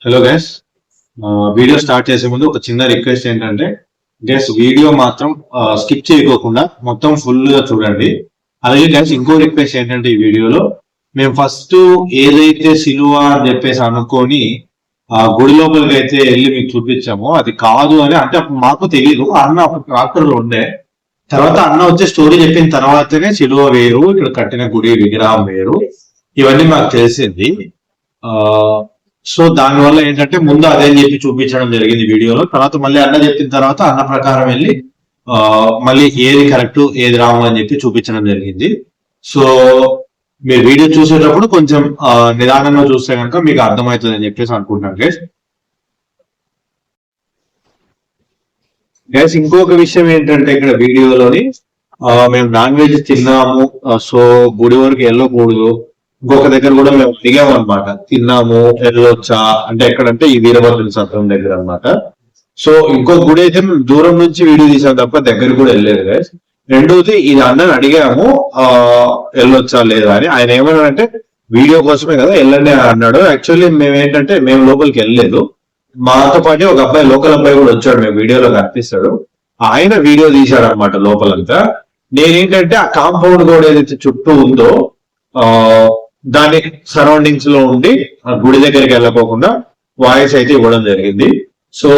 Hello guys, video start చేసే ముందు ఒక చిన్న రిక్వెస్ట్ ఏంటంటే గైస్ వీడియో మాత్రం స్కిప్ చేయకోకుండా మొత్తం ఫుల్ గా చూడండి. అలాగే గైస్ ఇంకో రిక్వెస్ట్ ఏంటంటే ఈ వీడియోలో మేము ఫస్ట్ ఏదైతే సిలువ అని చెప్పేసి అనుకొని గుడి లోపలికి అయితే వెళ్ళి మీకు చూపించామో అది కాదు అని అంటే అప్పుడు మాకు తెలియదు. అన్న అప్పుడు ట్రాక్టర్ లో ఉండే తర్వాత అన్న వచ్చే స్టోరీ చెప్పిన తర్వాతనే సిలువ వేరు, ఇక్కడ కట్టిన గుడి విగ్రహం వేరు, ఇవన్నీ మాకు తెలిసింది. సో దానివల్ల ఏంటంటే ముందు అదే చెప్పి చూపించడం జరిగింది వీడియోలో. తర్వాత మళ్ళీ అన్న చెప్పిన తర్వాత అన్న ప్రకారం వెళ్ళి మళ్ళీ ఏది కరెక్ట్ ఏది రాంగ్ అని చెప్పి చూపించడం జరిగింది. సో మీరు వీడియో చూసేటప్పుడు కొంచెం నిదానంగా చూస్తే కనుక మీకు అర్థమవుతుంది అని చెప్పేసి అనుకుంటున్నాను గైస్. గైస్ ఇంకొక విషయం ఏంటంటే ఇక్కడ వీడియోలోని మేము నాన్ వెజ్ తిన్నాము, సో గుడి వరకు వెళ్ళకూడదు. ఇంకొక దగ్గర కూడా మేము దిగాము అనమాట, తిన్నాము వెళ్ళొచ్చా అంటే ఎక్కడంటే ఈ వీరభద్రుని సత్రం దగ్గర అనమాట. సో ఇంకొక గుడి అయితే మేము దూరం నుంచి వీడియో తీసాం తప్ప దగ్గర కూడా వెళ్ళలేదు గైస్. రెండోది ఇది అన్నని అడిగాము వెళ్ళొచ్చా లేదా అని. ఆయన ఏమన్నాడంటే వీడియో కోసమే కదా వెళ్ళండి అన్నాడు. యాక్చువల్లీ మేము ఏంటంటే మేము లోపలికి వెళ్ళలేదు, మాతో పాటు ఒక అబ్బాయి లోకల్ అబ్బాయి కూడా వచ్చాడు, మేము వీడియోలో కనిపిస్తాడు, ఆయన వీడియో తీశాడు అనమాట లోపలంతా. నేనేంటంటే ఆ కాంపౌండ్ కూడా ఏదైతే చుట్టూ ఉందో దాని సరౌండింగ్స్ లో ఉండి గుడి దగ్గరికి వెళ్ళకోకుండా వాయిస్ అయితే ఇవ్వడం జరిగింది. సో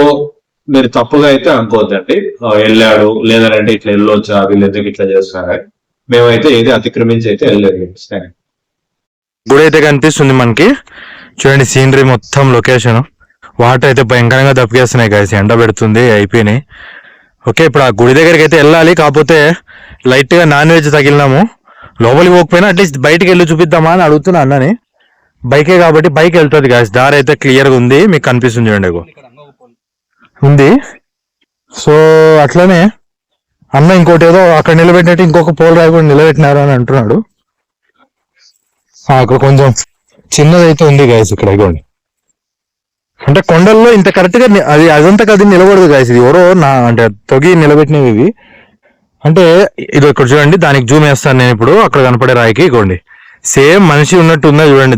మీరు తప్పుగా అయితే అనుకోవద్దండి, వెళ్ళాడు లేదంటే ఇట్లా వెళ్ళొచ్చా వీళ్ళు ఎందుకు ఇట్లా చేస్తారా, మేమైతే ఏది అతిక్రమించి అయితే వెళ్ళలేదు. గుడి అయితే కనిపిస్తుంది మనకి, చూడండి సీనరీ మొత్తం లొకేషన్. వాటర్ అయితే భయంకరంగా దప్పికేస్తున్నాయి గాయస్, ఎండ పెడుతుంది అయిపోయినాయి. ఓకే ఇప్పుడు ఆ గుడి దగ్గరికి అయితే వెళ్ళాలి, కాకపోతే లైట్ గా నాన్ వెజ్ తగిలినాము. లోపలికి పోకపోయినా అట్లీస్ట్ బయటకు వెళ్ళి చూపిద్దామా అని అడుగుతున్నా అన్నని. బైకే కాబట్టి బైక్ వెళ్తుంది గాయస్, దారి అయితే క్లియర్ గా ఉంది, మీకు కనిపిస్తుంది చూడండి ఉంది. సో అట్లనే అన్న ఇంకోటి ఏదో అక్కడ నిలబెట్టినట్టు ఇంకొక పోల్ రాయి కూడా నిలబెట్టినారు అని అంటున్నాడు. అక్కడ కొంచెం చిన్నదైతే ఉంది గాయస్ ఇక్కడ ఇవ్వండి. అంటే కొండల్లో ఇంత కరెక్ట్ గా అది అదంతా కది నిలబడదు గాయస్, ఇది ఎవరో అంటే తొగి నిలబెట్టినవి ఇవి. అంటే ఇది ఇక్కడ చూడండి, దానికి జూమ్ వేస్తాను నేను ఇప్పుడు. అక్కడ కనపడే రాయికి ఇగోండి సేమ్ మనిషి ఉన్నట్టు ఉందా చూడండి.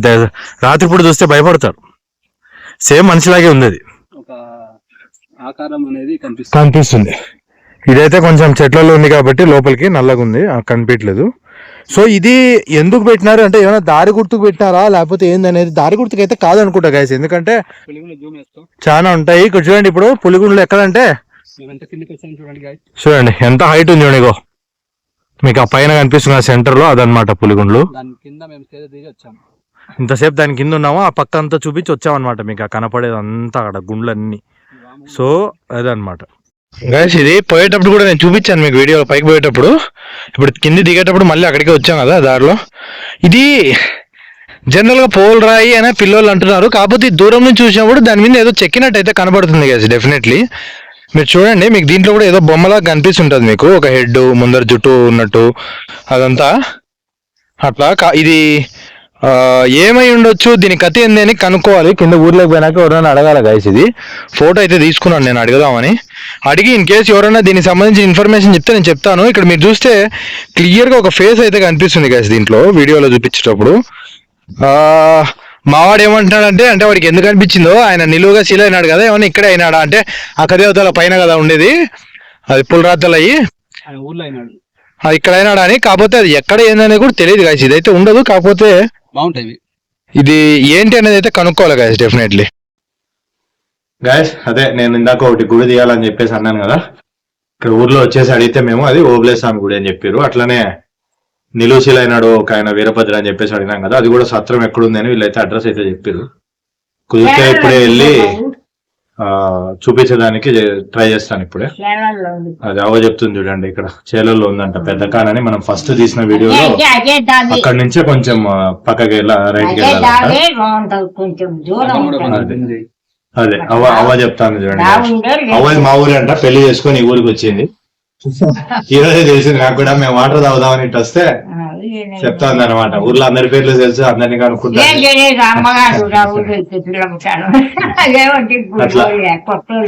రాత్రిపూట చూస్తే భయపడతారు, సేమ్ మనిషిలాగే ఉంది అది, ఆకారం అనేది కనిపిస్తుంది. ఇదైతే కొంచెం చెట్లలో ఉంది కాబట్టి లోపలికి నల్లగా ఉంది, కనిపించలేదు. సో ఇది ఎందుకు పెట్టినారు అంటే ఏమైనా దారి గుర్తుకు పెట్టినారా లేకపోతే ఏందనేది, దారి గుర్తుకు అయితే కాదనుకుంటా గైస్, ఎందుకంటే చాలా ఉంటాయి. ఇక్కడ చూడండి ఇప్పుడు పులిగుండ్లు ఎక్కడంటే చూడండి ఎంత హైట్ ఉంది చూడండి, మీకు ఆ పైన కనిపిస్తున్న సెంటర్ లో అదనమాట పులిగుండ్లు. ఇంతసేపు దాని కింద ఉన్నామో ఆ పక్క అంతా చూపించి వచ్చామన్నమాట, మీకు ఆ కనపడేది అంతా అక్కడ గుండ్లన్నీ. సో అదనమాట గైస్, ఇది పోయేటప్పుడు కూడా నేను చూపించాను మీకు వీడియో, పైకి పోయేటప్పుడు. ఇప్పుడు కింది దిగేటప్పుడు మళ్ళీ అక్కడికే వచ్చాం కదా దారిలో. ఇది జనరల్ గా పోల్ రాయి అనే పిల్లలు అంటున్నారు, కాకపోతే దూరం నుంచి చూసినప్పుడు దాని మీద ఏదో చెక్కినట్టు అయితే కనబడుతుంది గైస్ డెఫినెట్లీ. మీరు చూడండి, మీకు దీంట్లో కూడా ఏదో బొమ్మలా కనిపిస్తుంటుంది, మీకు ఒక హెడ్ ముందర జుట్టు ఉన్నట్టు అదంతా అట్లా. ఇది ఏమై ఉండొచ్చు, దీని కథ ఏంది అని కనుక్కోవాలి. కింద ఊర్లోకి పోయినాక ఎవరైనా అడగాల గైస్. ఇది ఫోటో అయితే తీసుకున్నాను నేను అడుగుదామని, అడిగి ఇన్ కేసు ఎవరైనా దీనికి సంబంధించిన ఇన్ఫర్మేషన్ చెప్తే నేను చెప్తాను. ఇక్కడ మీరు చూస్తే క్లియర్ గా ఒక ఫేస్ అయితే కనిపిస్తుంది గైస్ దీంట్లో వీడియోలో చూపించేటప్పుడు. మావాడు ఏమంటున్నాడంటే, అంటే వాడికి ఎందుకు అనిపించిందో, ఆయన నిలువుగా శిల అయినాడు కదా, ఏమన్నా ఇక్కడే అయినాడా అంటే ఆ కదేవతల పైన కదా ఉండేది, అది పులరాతలు అయ్యి ఇక్కడ అయినాడా అని. కాకపోతే అది ఎక్కడ ఏందనేది కూడా తెలియదు గాయస్, ఇదైతే ఉండదు. కాకపోతే బాగుంటాయి ఇది ఏంటి అనేది అయితే కనుక్కోవాలి గాయస్ డెఫినెట్లీ. గాయస్ అదే నేను ఇందాక ఒకటి గుడి తీయాలని చెప్పేసి అన్నాను కదా, ఇక్కడ ఊర్లో వచ్చేసి అడిగితే మేము అది ఓబులేస్వామి గుడి అని చెప్పారు. అట్లనే నిలువుశిల అయినాడు ఒక ఆయన వీరభద్ర అని చెప్పేసి అడిగినాం కదా, అది కూడా సత్రం ఎక్కడుంది అని వీళ్ళైతే అడ్రస్ అయితే చెప్పారు. కుదిరితే ఇప్పుడే వెళ్ళి చూపించడానికి ట్రై చేస్తాను ఇప్పుడే. అది అవ చెప్తుంది చూడండి, ఇక్కడ చేలల్లో ఉందంట పెద్ద కానని. మనం ఫస్ట్ తీసిన వీడియోలో అక్కడ నుంచే కొంచెం పక్కకి రైట్కి వెళ్ళాలంట. అదే అవ్వ చెప్తాను చూడండి. అవ్వది మా ఊరే అంట, పెళ్లి చేసుకొని ఈ ఊరికి వచ్చింది. ఈరోజే తెలిసింది నాకు కూడా, మేము వాటర్ తాగుదామని ఇటు వస్తే చెప్తాను అనమాట. ఊర్లో అందరి పేర్లు తెలుసు, అందరినీ కనుక్కుంటా.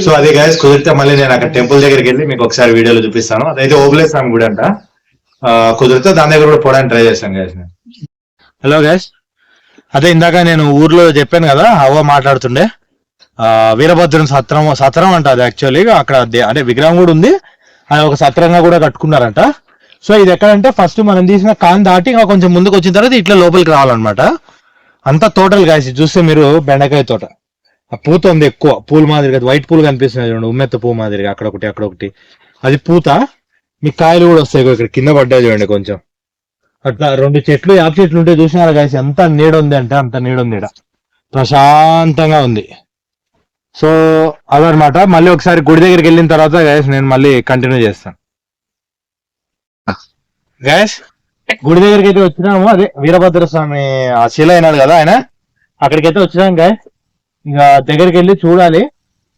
సో అది గైస్ కుదిరితే మళ్ళీ నేను అక్కడ టెంపుల్ దగ్గరికి వెళ్ళి మీకు ఒకసారి వీడియోలో చూపిస్తాను. అదైతే ఓబులేస్వామి గుడి అంట, కుదిరితే దాని దగ్గర కూడా పోవడానికి ట్రై చేస్తాను గైస్. హలో గైస్, అదే ఇందాక నేను ఊర్లో చెప్పాను కదా అవ్వ మాట్లాడుతుండే, వీరభద్రుని సత్రం అంట అది యాక్చువల్లీ అక్కడ అంటే విగ్రహం కూడా ఉంది, అది ఒక సత్రంగా కూడా కట్టుకున్నారంట. సో ఇది ఎక్కడంటే ఫస్ట్ మనం తీసిన కాన్ దాటి ఇంకా కొంచెం ముందుకు వచ్చిన తర్వాత ఇట్లా లోపలికి రావాలన్నమాట. అంతా తోటలు కాసి చూస్తే మీరు బెండకాయ తోట, ఆ పూత ఉంది ఎక్కువ, పూల మాదిరిగా వైట్ పూలు కనిపిస్తున్నాయి చూడండి, ఉమ్మెత్త పువ్వు మాదిరిగా అక్కడొకటి అది పూత. మీకు కాయలు కూడా వస్తాయి ఇక్కడ కింద పడ్డాయి చూడండి కొంచెం. అట్లా 2 చెట్లు యాప చెట్లు ఉంటే చూసినారా గాయస్, ఎంత నీడ ఉంది అంటే అంత నీడ ఉంది, ప్రశాంతంగా ఉంది. సో అదనమాట. మళ్ళీ ఒకసారి గుడి దగ్గరికి వెళ్ళిన తర్వాత గాయస్ నేను మళ్ళీ కంటిన్యూ చేస్తాను. గాయస్ గుడి దగ్గరికి అయితే వచ్చినాము, అదే వీరభద్ర స్వామి ఆ శిల అయినాడు కదా ఆయన, అక్కడికైతే వచ్చినాం గాయస్. ఇంకా దగ్గరికి వెళ్ళి చూడాలి.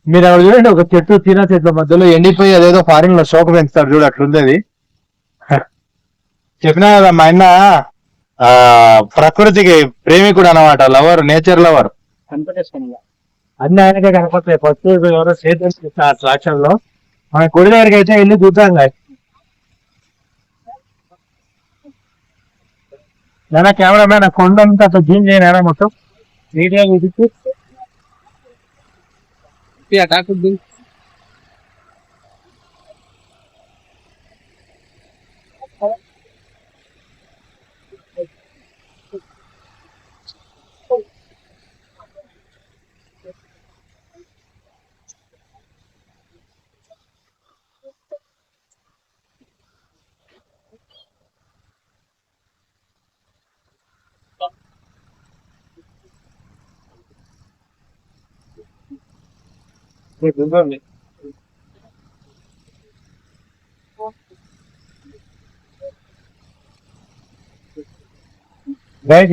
మీరు అక్కడ చూడండి, ఒక చెట్టు చీనా చెట్ల మధ్యలో ఎండిపోయి అదేదో ఫారిన్ లో షోక పెంచుతారు చూడు, అట్లుంది అది. చెప్పినా కదా మా ఆయన ప్రకృతికి ప్రేమికుడు అనమాట, లవర్, నేచర్ లవర్. అన్ని ఆయనకే కనపడతాయి. ఫస్ట్ ఎవరో చేతులు సాక్ష్యంలో మన గుడి దగ్గరికి అయితే వెళ్ళి చూద్దాం గాయస్. నేను కెమెరామ్యాన్ కొండంతా అట్లా జూమ్ చేయను మొత్తం నీట్ గా చూపించి.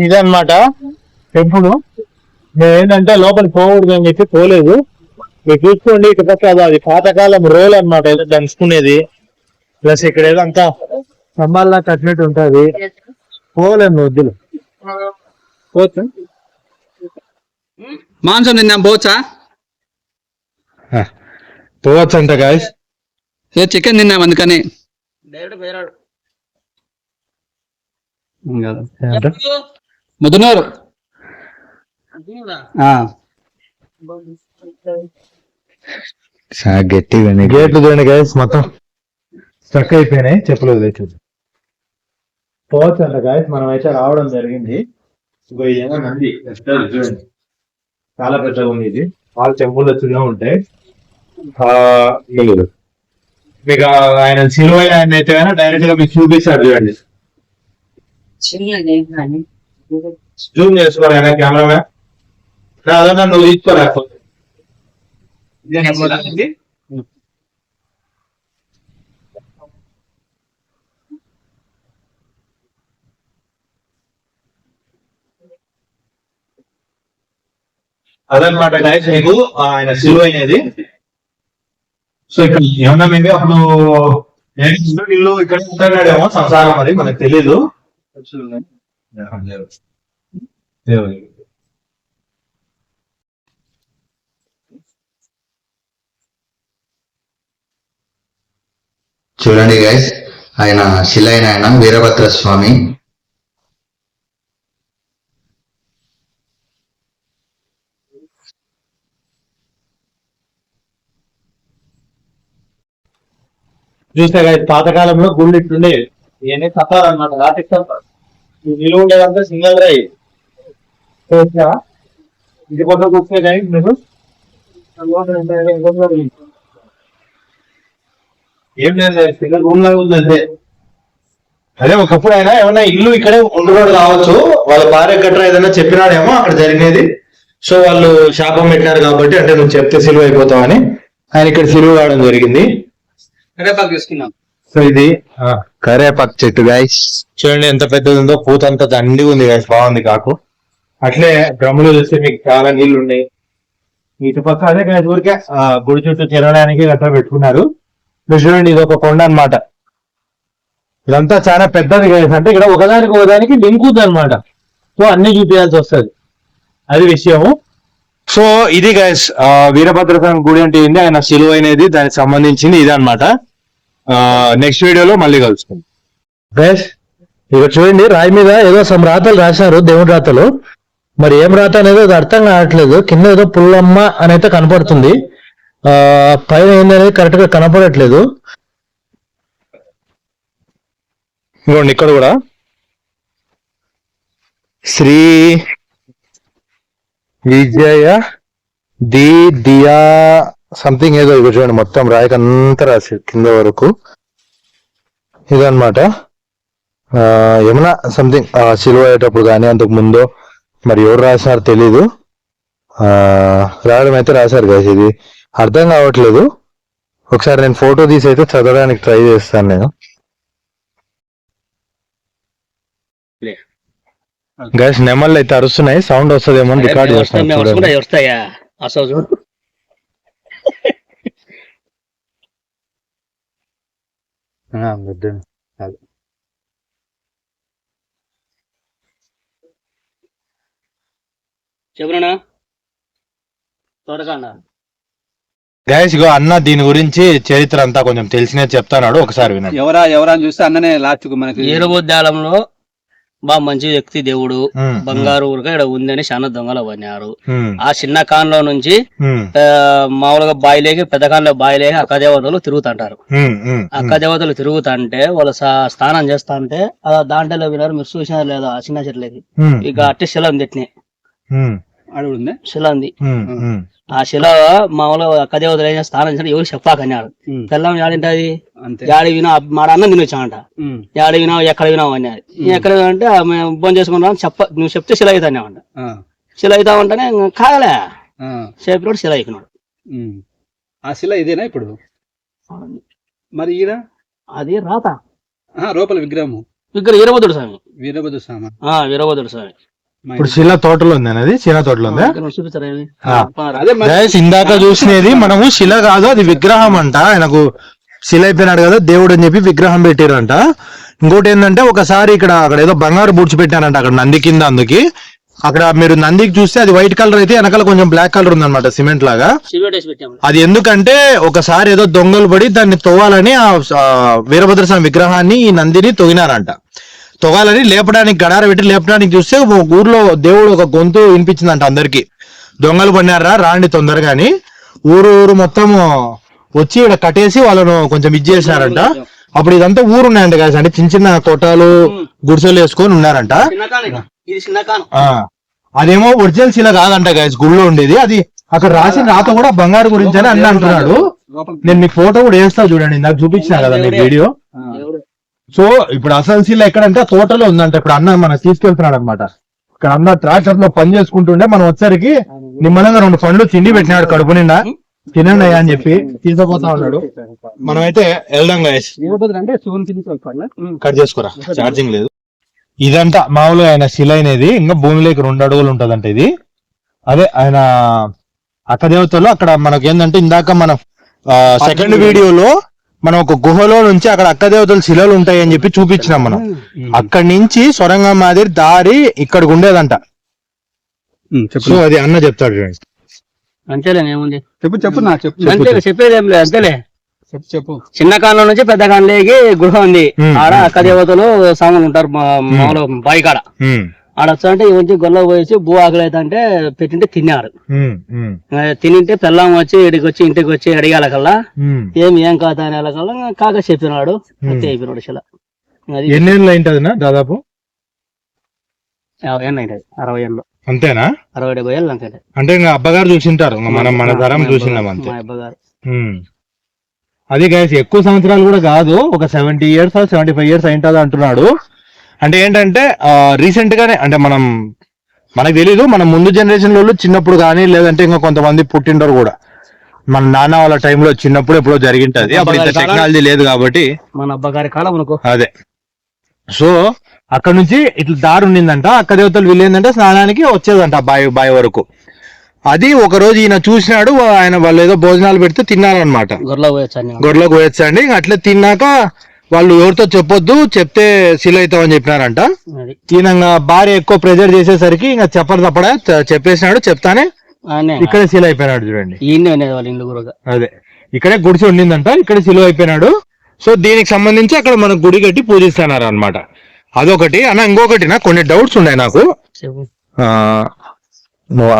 ఇదే అనమాట టెంపుల్. మేము ఏంటంటే లోపలికి పోకూడదు అని చెప్పి పోలేదు. మీరు చూసుకోండి, ఇటు పక్క అది పాతకాలం రోల్ అనమాట, ఏదో దంచుకునేది. ప్లస్ ఇక్కడ ఏదో అంతా స్తంభాల్లా కట్టినట్టు ఉంటది. పోలేము వద్దులు. మాంసం తిన్నాం, పోవచ్చా? పోవచ్చు అంట గాయస్. చికెన్ తిన్నాం అందుకని. ముదునూరు గేట్లు చూడండి గాయస్, మొత్తం స్ట్రక్ అయిపోయినాయి, చెప్పులు వదిలేచ్చు. పోవచ్చు అంట గాయస్. మనం అయితే రావడం జరిగింది. ఏమో నంది చూడండి, చాలా పెద్దగా ఉంది ఇది. వాళ్ళ టెంపుల్ వచ్చిగా ఉంటాయి. మీకు ఆయన సిలువ ఆయన అయితే డైరెక్ట్ గా మీకు చూపిస్తాడు చూడండి. జూమ్ చేసుకోవాలి ఆయన కెమెరామ్యాన్. అదన్నా నువ్వు తీసుకోలేకపోతే అదనమాట గైస్ మీకు ఆయన సిలువ అనేది. సో ఇక్కడ ఏమన్నా మేబీ అప్పుడు ఇల్లు ఇక్కడ ఉంటాడేమో, సంసారం అది మనకు తెలీదు. చూడండి గైస్, ఆయన శిల అయిన ఆయన వీరభద్ర స్వామి. చూస్తే పాతకాలంలో గుళ్ళు ఇట్లుండే, ఇవన్నీ తప్పారు అనమాట. రాటి నిలువ ఉండేదంతా సింగల్ రాయి. ఇది కొంత చూస్తే కానీ మీరు ఏం లేదు, సింగల్ రూమ్ లాగా ఉంది అంతే. అదే ఒకప్పుడు అయినా ఏమన్నా ఇల్లు ఇక్కడే ఉండేవాడు కావచ్చు, వాళ్ళ భార్య గట్రా ఏదైనా చెప్పినాడేమో అక్కడ జరిగేది. సో వాళ్ళు శాపం పెట్టినారు కాబట్టి, అంటే నువ్వు చెప్తే సిలువ అయిపోతావని ఆయన ఇక్కడ సిలువ కావడం జరిగింది. సో ఇది కరేపాకు చెట్టు గాయస్, చూడండి ఎంత పెద్దది ఉందో, పూత అంతా దండి ఉంది గాయస్, బాగుంది కాకు. అట్లే డ్రమ్ములు చూస్తే మీకు చాలా నీళ్లు ఉన్నాయి. ఇటు పక్క అదే గాయస్ ఊరికే గుడి చుట్టూ తిరగడానికి గట్రా పెట్టుకున్నారు. మీరు చూడండి, ఇది ఒక కొండ అనమాట. ఇదంతా చాలా పెద్దది గాయస్, అంటే ఇక్కడ ఒకదానికి లింక్ ఉంది అనమాట. సో అన్ని చూపించాల్సి వస్తుంది, అది విషయము. సో ఇది గైస్ వీరభద్ర స్వామి గుడి అంటే ఏంది, ఆయన సిలువ అనేది దానికి సంబంధించింది ఇది అనమాట. నెక్స్ట్ వీడియోలో మళ్ళీ కలుసుకుందాం గైస్. ఇక్కడ చూడండి, రాయి మీద ఏదో సమ్ రాతలు రాశారు, దేవుడి రాతలు. మరి ఏం రాత అనేది అది అర్థం కావట్లేదు. కింద ఏదో పుల్లమ్మ అని అయితే కనపడుతుంది, పైన ఏందనేది కరెక్ట్ గా కనపడట్లేదు. ఇవ్వండి ఇక్కడ కూడా శ్రీ విజయ దియా సంథింగ్ ఏదో ఇవి చూడండి, మొత్తం రాయకంతా రాసి కింద వరకు ఇదన్నమాట. ఏమన్నా సంథింగ్ సిలువ అయ్యేటప్పుడు కానీ అంతకు ముందు మరి ఎవరు రాసినారో తెలీదు, రాయడం అయితే రాశారు కదా. ఇది అర్థం కావట్లేదు. ఒకసారి నేను ఫోటో తీసి అయితే చదవడానికి ట్రై చేస్తాను నేను. గైస్ నెమళ్ళు అయితే అరుస్తున్నాయి, సౌండ్ వస్తుందేమో అని రికార్డ్ చేస్తాను. వస్తాయా చెబునా తోటకాండ. గైస్ ఇగో అన్న దీని గురించి చరిత్ర అంతా కొంచెం తెలిసినే చెప్తాడు, ఒకసారి వినండి. ఎవరా అని చూస్తే అన్ననే లాస్ట్ కు మనకి ఏరుబుద్దాలంలో బాగా మంచి వ్యక్తి దేవుడు బంగారు ఊరుగా ఇక్కడ ఉందని చాలా దొంగలు పడినారు. ఆ చిన్న కాన్లో నుంచి మామూలుగా బాయిలేకి పెద్ద కాన్లో బాయిలేకి అక్క దేవతలు తిరుగుతుంటారు. అక్క దేవతలు తిరుగుతుంటే వాళ్ళు స్నానం చేస్తా అంటే దాంట్లో వినారు, మీరు చూసినారు లేదా ఆ చిన్న చెట్లకి ఇక అట్టి శిల ఉంది, ఎట్నే శిల ఉంది. ఆ శిల మామూలుగా అక్క దేవతలు ఏం స్నానం చేస్తే ఎవరు చెప్పాకన్నాడు. తెల్లం యాడింటది యాడి వినా మాడ అన్నం తినొచ్చామంట, యాడి వినావు ఎక్కడ వినావు అన్నారు. ఎక్కడ అంటే భోజనం చేసుకుంటాం నువ్వు చెప్తే శిల అవుతానేమంట. శిల అవుతామంటేనే కాగలే చెప్పినాడు, శిల అయిపోయినాడు. ఆ శిల ఇదేనా ఇప్పుడు మరి ఈడ అది రాత లోపల విగ్రహం వీరభద్రుడు స్వామి. వీరభద్రుడు స్వామి ఇప్పుడు శిల తోటలో ఉంది అనేది, శిల తోటలో ఉంది. ఇందాక చూసినది మనము శిల కాదు, అది విగ్రహం అంట. ఆయనకు శిల అయిపోయినాడు కదా దేవుడు అని చెప్పి విగ్రహం పెట్టారంట. ఇంకోటి ఏంటంటే ఒకసారి అక్కడ ఏదో బంగారు బూడ్చి పెట్టారంట అక్కడ నంది కింద. అందుకే అక్కడ మీరు నందికి చూస్తే అది వైట్ కలర్ అయితే వెనకాల కొంచెం బ్లాక్ కలర్ ఉందన్నమాట, సిమెంట్ లాగా. అది ఎందుకంటే ఒకసారి ఏదో దొంగలు పడి దాన్ని తవ్వాలని ఆ వీరభద్ర స్వామి విగ్రహాన్ని ఈ నందిని తొగినారంట. తొగాలని లేపడానికి గడార పెట్టి లేపడానికి చూస్తే ఊర్లో దేవుడు ఒక గొంతు వినిపించిందంట అందరికి, దొంగలు పడినారా రాండి తొందరగా అని. ఊరు మొత్తం వచ్చి ఇక్కడ కట్టేసి వాళ్ళను కొంచెం ఇది చేసినారంట. అప్పుడు ఇదంతా ఊరు ఉన్నాయంట కదా, అంటే చిన్న చిన్న కొట్టాలు గుడిసెలు వేసుకొని ఉన్నారంట. అదేమో ఒరిజినల్ శిల కాదంట గాయస్, గుళ్ళో ఉండేది. అది అక్కడ రాసిన రాత కూడా బంగారు గురించి అని అన్న అంటున్నాడు. నేను మీకు ఫోటో కూడా వేస్తా చూడండి, నాకు చూపించిన కదా మీకు వీడియో. సో ఇప్పుడు అసలు శిల ఎక్కడంటే తోటలో ఉందంట. ఇప్పుడు అన్న మన తీసుకెళ్తున్నాడు అనమాట. ఇక్కడ అన్న ట్రాక్టర్ లో పని చేసుకుంటుండే మనం వచ్చరికి నిమ్మలంగా 2 పండ్లు తిండి పెట్టినాడు కడుపు నిండా, తినండి అయ్యా అని చెప్పి తీసుకుపోతా ఉన్నాడు. మనమైతే వెళ్దాం గాయస్. కట్ చేసుకోరా, ఛార్జింగ్ లేదు. ఇదంతా మామూలుగా ఆయన శిల అనేది ఇంకా భూమిలోకి 2 అడుగులు ఉంటదంట ఇది. అదే ఆయన అక్క దేవతలు అక్కడ మనకి ఏంటంటే ఇందాక మనం సెకండ్ వీడియోలో మనం ఒక గుహలో నుంచి అక్కడ అక్క దేవతలు శిలలు ఉంటాయి అని చెప్పి చూపించినాం మనం. అక్కడి నుంచి సొరంగం మాదిరి దారి ఇక్కడికి ఉండేదంట. సో అది అన్న చెప్తాడు చూడండి. అంతేలే ఏముంది, చెప్పేది ఏం లేదు, అంతేలే చెప్పు. చిన్న కాలంలో నుంచి పెద్ద కాలంలోకి గృహ ఉంది. ఆడ అక్క దేవతలు సామాన్లు ఉంటారు మామూలు బాయి కాడ. ఆడ వచ్చాలంటే ఇవి గొల్ల పోయేసి భూ ఆకలి అయితే అంటే పెట్టింటే తిన్నారు. తినింటే పెళ్ళాం వచ్చి ఇంటికి వచ్చి అడిగాల కల్లా ఏం కాదు అనే కల్లా కాక చెప్పినాడు. అంతే అయిపోయినాడు శిల. ఎన్నేళ్ళు అయింటదినా దాదాపు 50 ఏళ్ళు అయింటది, 60 ఏళ్ళు. అంతేనా? 60-70 ఏళ్ళు అంతే. అంటే ఇంకా అబ్బగారు చూసింటారు, మనం మన తరం చూసినాం అంతే. అబ్బగారు అది గైస్ ఎక్కువ సంవత్సరాలు కూడా కాదు, ఒక 70 years 75 years అయింటది అంటున్నాడు. అంటే ఏంటంటే రీసెంట్ గానే, అంటే మనకు తెలీదు, మన ముందు జనరేషన్ లో చిన్నప్పుడు కానీ లేదంటే ఇంకా కొంతమంది పుట్టింటారు కూడా, మన నాన్న వాళ్ళ టైంలో చిన్నప్పుడు ఎప్పుడో జరిగింటది. అప్పుడు ఇంత టెక్నాలజీ లేదు కాబట్టి మన అబ్బగారి కాలం అనుకో. అదే. సో అక్కడ నుంచి ఇట్లా దారి ఉండిందంట. అక్క దేవతలు వీళ్ళేందంటే స్నానానికి వచ్చేదంట బావి అది ఒక రోజు ఈయన చూసినాడు. వాళ్ళు ఏదో భోజనాలు పెడితే తిన్నారనమాట. గొర్రెలకు పోయొచ్చండి. అట్లా తిన్నాక వాళ్ళు ఎవరితో చెప్పొద్దు, చెప్తే శిల అవుతామని చెప్పినారంట. ఈయన భార్య ఎక్కువ ప్రెజర్ చేసేసరికి ఇంకా తప్పడా చెప్పేసినాడు. చెప్తానే ఇక్కడే శిల అయిపోయినాడు చూడండి. అదే ఇక్కడే గుడిసి ఉండిందంట, ఇక్కడే శిల అయిపోయినాడు. సో దీనికి సంబంధించి అక్కడ మన గుడి కట్టి పూజిస్తున్నారు అనమాట. అదొకటి అన్న. ఇంకొకటి కొన్ని డౌట్స్ ఉన్నాయి నాకు. నువ్వు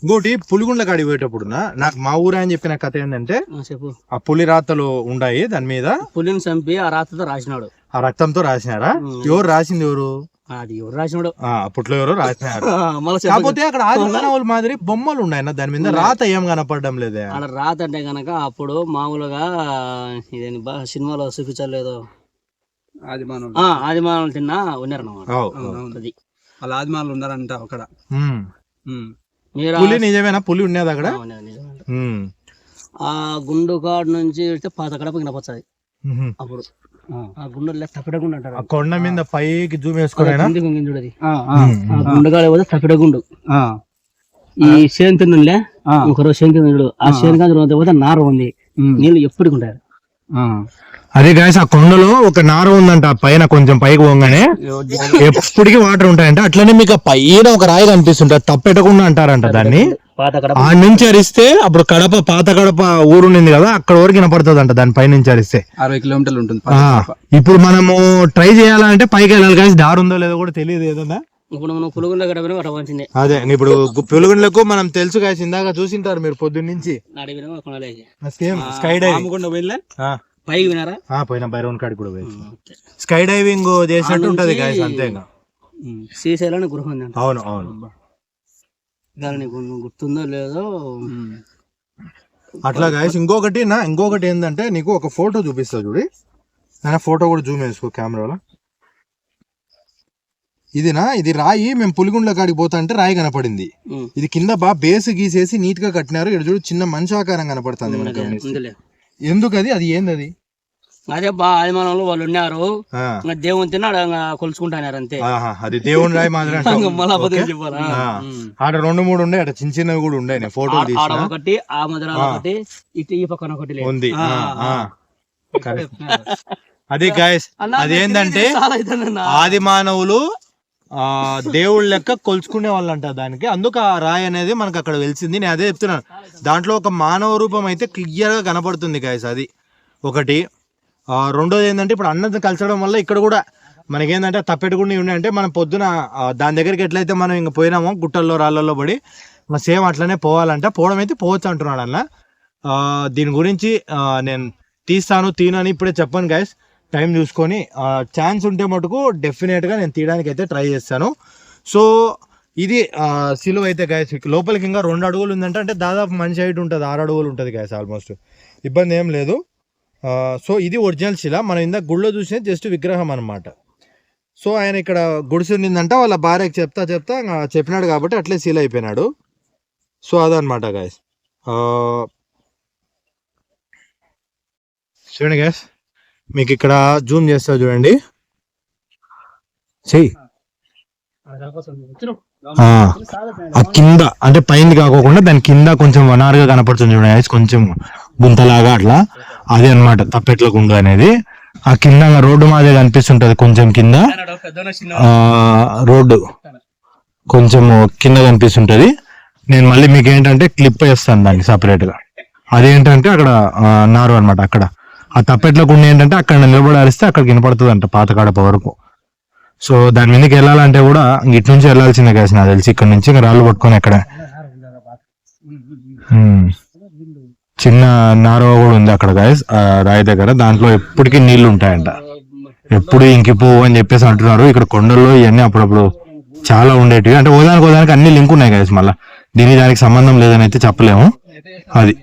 ఇంకోటి పులిగుండ్ల కాడికి పోయేటప్పుడు నాకు మా ఊరే అని చెప్పిన కథ ఏంటంటే చెప్పు. ఆ పులి రాతలు ఉన్నాయి దాని మీద, పులిని చంపి ఆ రాతతో రాసినాడు. ఆ రక్తంతో రాసినారా? ఎవరు రాసింది? ఎవరు అది ఎవరు రాసినాడు? అప్పట్లో ఎవరో రాసినారు. కాకపోతే అక్కడ ఆదిమానవుల మాదిరి బొమ్మలు ఉన్నాయి దాని మీద, రాత ఏం కనపడడం లేదే. అక్కడ రాత అంటే గనక అప్పుడు మామూలుగా ఇదేని సినిమాలో చూపించలేదు, ఆదిమానవులు తిన్నా ఉన్నారన్నమాట. అది వాళ్ళ ఆదిమానులు ఉన్నారంట అక్కడ. పులి నిజమేనా? పులి ఉండేది అక్కడ? ఆ గుండు కాడు నుంచి పాత కడప వినపచ్చాది. అప్పుడు ఆ గుండు తప్పిడగుండు అంటారు. కొండ మీద పైకి జూమ్ వేసుకోలేనా? చూడది గుండుగాడు పోతే తప్పిడగుండు. ఈ సేన్ తిండులే ఒకరోజు సేన్ తిండు, ఆ సేన్ కాదు పోతే నార ఉంది, నీళ్ళు ఎప్పటికి ఉంటారు. అదే గాయస్, ఆ కొండలో ఒక నార ఉందంట, పైన కొంచెం పైకి పోగానే ఎప్పటికీ వాటర్ ఉంటాయంట. అట్లనే మీకు పైన ఒక రాయి కనిపిస్తుంటది, తప్పెట్టకుండా అంటారంట దాన్ని. ఆ నుంచి అరిస్తే అప్పుడు కడప, పాత కడప ఊరు ఉంది కదా, అక్కడ వరకు వినపడుతుంది అంట దాని పై నుంచి అరిస్తే. 60 కిలోమీటర్లు ఉంటుంది. ఇప్పుడు మనము ట్రై చేయాలంటే పైకి వెళ్ళాలి గాయస్, దారి ఉందో లేదో కూడా తెలియదు. ఏదన్నా ఇప్పుడు మనం పులుగుండ్ల గడప అదే ఇప్పుడు పులుగుండ్లకు మనం తెలుసు గాయస్, ఇందాక చూసింటారు మీరు పొద్దున్న నుంచి. స్కై డైవింగ్ పైకి వినారా? పోయిన బైరౌన్ కాడికి కూడా పోయి స్కై డైవింగ్ చేసినట్టు ఉంటది గాయస్, అంతేగా. శ్రీశైలం గృహం ఉంది. అవును అవును, దాని గుర్తుందో లేదో అట్లా గాయస్. ఇంకొకటి ఏంటంటే నీకు ఒక ఫోటో చూపిస్తా చూడి, నేను ఫోటో కూడా జూమ్ వేసుకో కెమెరాలో. ఇది రాయి, మేము పులిగుండ్ల కాడికి పోతా అంటే రాయి కనపడింది. ఇది కింద బేస్ గీసేసి నీట్ గా కట్టినారు. ఇక్కడ చూడు చిన్న మనిషి ఆకారం కనపడుతుంది మనకి. ఎందుకు అది ఏంది అది? అదే ఆదిమానంలో వాళ్ళు ఉన్నారు, దేవుని తిన్నాడు కొలుచుకుంటున్నారు అంతే. అది దేవుని రాయి మాదిరి ఆడ 2-3 ఉండే, అక్కడ చిన్న చిన్నవి కూడా ఉండే. ఫోటో ఒకటి ఆ మధురాలు ఒకటి, ఇటు ఈ పక్కన ఒకటి ఉంది. అది గాయస్, అదేంటంటే ఆది మానవులు దేవుళ్ళ లెక్క కొలుచుకునే వాళ్ళు అంట దానికి, అందుకు ఆ రాయి అనేది మనకు అక్కడ వెలిసింది. నేను అదే చెప్తున్నాను, దాంట్లో ఒక మానవ రూపం అయితే క్లియర్ గా కనపడుతుంది గాయస్. అది ఒకటి. రెండోది ఏంటంటే ఇప్పుడు అన్నది కలిసడం వల్ల ఇక్కడ కూడా మనకేంటంటే తప్పెట్టుకుని ఉన్నాయంటే, మనం పొద్దున దాని దగ్గరికి ఎట్లయితే మనం ఇంకా పోయినామో గుట్టల్లో రాళ్ళల్లో పడి, సేమ్ అట్లనే పోవడం అయితే పోవచ్చు అంటున్నాడు అన్న. దీని గురించి నేను తీను అని ఇప్పుడే చెప్పాను గైస్, టైం చూసుకొని ఛాన్స్ ఉంటే మటుకు డెఫినెట్గా నేను తీయడానికి అయితే ట్రై చేస్తాను. సో ఇది సిలువ అయితే గైస్, లోపలికి ఇంకా 2 అడుగులు ఉందంటే, అంటే దాదాపు మనిషి హైట్ ఉంటుంది, 6 అడుగులు ఉంటుంది గైస్, ఆల్మోస్ట్ ఇబ్బంది ఏం లేదు. సో ఇది ఒరిజినల్ శిల, మనం ఇందాక గుడిలో చూసిన జస్ట్ విగ్రహం అనమాట. సో ఆయన ఇక్కడ గుడిసి ఉండిందంట, వాళ్ళ భార్యకి చెప్తా చెప్పినాడు కాబట్టి అట్లే సీల్ అయిపోయినాడు. సో అదనమాట గైస్. చూడండి గైస్, మీకు ఇక్కడ జూమ్ చేస్తా చూడండి. ఆ కింద అంటే పైన కాకోకుండా దాని కింద కొంచెం వనారుగా కనపడుతుంది చూడండి గైస్, కొంచెం గుంతలాగా అట్లా. అదే అనమాట తప్పెట్ల గుండు అనేది. ఆ కింద రోడ్డు మాదిరి కనిపిస్తుంటది, కొంచెం కింద రోడ్డు కొంచెం కింద కనిపిస్తుంటది. నేను మళ్ళీ మీకు ఏంటంటే క్లిప్ వేస్తాను దాన్ని సపరేట్ గా. అదేంటంటే అక్కడ నారు అనమాట, అక్కడ ఆ తప్పెట్ల గుండు ఏంటంటే అక్కడ నిలబడి అరిస్తే అక్కడికి వినపడుతుంది అంట పాత కడప వరకు. సో దాని మీదకి వెళ్ళాలంటే కూడా ఇటు నుంచి వెళ్ళాల్సిందే గైస్, నాకు తెలిసి ఇక్కడ నుంచి రాళ్ళు పట్టుకొని ఎక్కడ చిన్న నారవ కూడా ఉంది అక్కడ గైస్, రాయి దగ్గర. దాంట్లో ఎప్పటికీ నీళ్లు ఉంటాయంట, ఎప్పుడు ఇంకిపోవు అని చెప్పేసి అంటున్నారు. ఇక్కడ కొండల్లో ఇవన్నీ అప్పుడప్పుడు చాలా ఉండేటివి, అంటే ఓదానికి అన్ని లింక్ ఉన్నాయి గైస్. మళ్ళీ దానికి సంబంధం లేదని అయితే చెప్పలేము. అది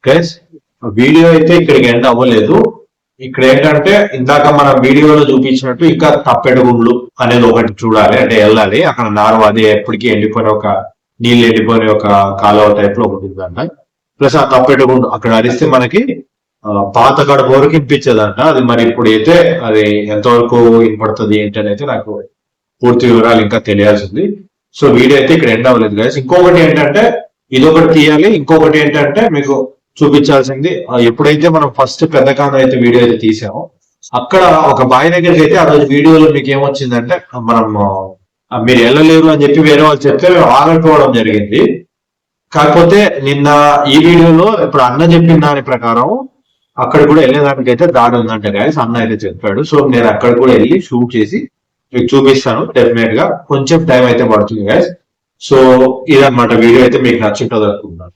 గైస్, వీడియో అయితే ఇక్కడికి ఎండ్ అవ్వలేదు. ఇక్కడ ఏంటంటే ఇందాక మన వీడియోలో చూపించినట్టు ఇంకా తప్పెడుగుండ్లు అనేది ఒకటి చూడాలి, అంటే వెళ్ళాలి. అక్కడ నారు అది ఎప్పటికీ ఎండిపోయిన ఒక నీళ్ళు ఎండిపోయిన ఒక కాలువ టైప్ లో ఒకటి ఉందంట. ప్లస్ ఆ తప్పెడుగుండు అక్కడ అరిస్తే మనకి పాత కడప వరకు వినిపించదంట. అది మరి ఇప్పుడు అయితే అది ఎంతవరకు వినపడుతుంది ఏంటి అనేది నాకు పూర్తి వివరాలు ఇంకా తెలియాల్సింది. సో వీడియో అయితే ఇక్కడ ఎండ్ అవ్వలేదు గైస్. ఇంకొకటి ఏంటంటే ఇదొకటి తీయాలి, ఇంకొకటి ఏంటంటే మీకు చూపించాల్సింది, ఎప్పుడైతే మనం ఫస్ట్ పెద్దకాండ అయితే వీడియో అయితే తీసామో అక్కడ ఒక బావి దగ్గరికి అయితే ఆ రోజు వీడియోలో మీకు ఏమొచ్చిందంటే మనం మీరు వెళ్ళలేరు అని చెప్పి వేరే వాళ్ళు చెప్తే మేము ఆగకపోవడం జరిగింది. కాకపోతే నిన్న ఈ వీడియోలో ఇప్పుడు అన్న చెప్పిన దాని ప్రకారం అక్కడ కూడా వెళ్ళేదానికి అయితే దారి ఉందంట గాయస్, అన్న అయితే చెప్పాడు. సో నేను అక్కడ కూడా వెళ్ళి షూట్ చేసి మీకు చూపిస్తాను డెఫినెట్ గా. కొంచెం టైం అయితే పడుతుంది గాయస్. సో ఇదన్నమాట వీడియో అయితే మీకు నచ్చుంటుంది అనుకుంటున్నాను.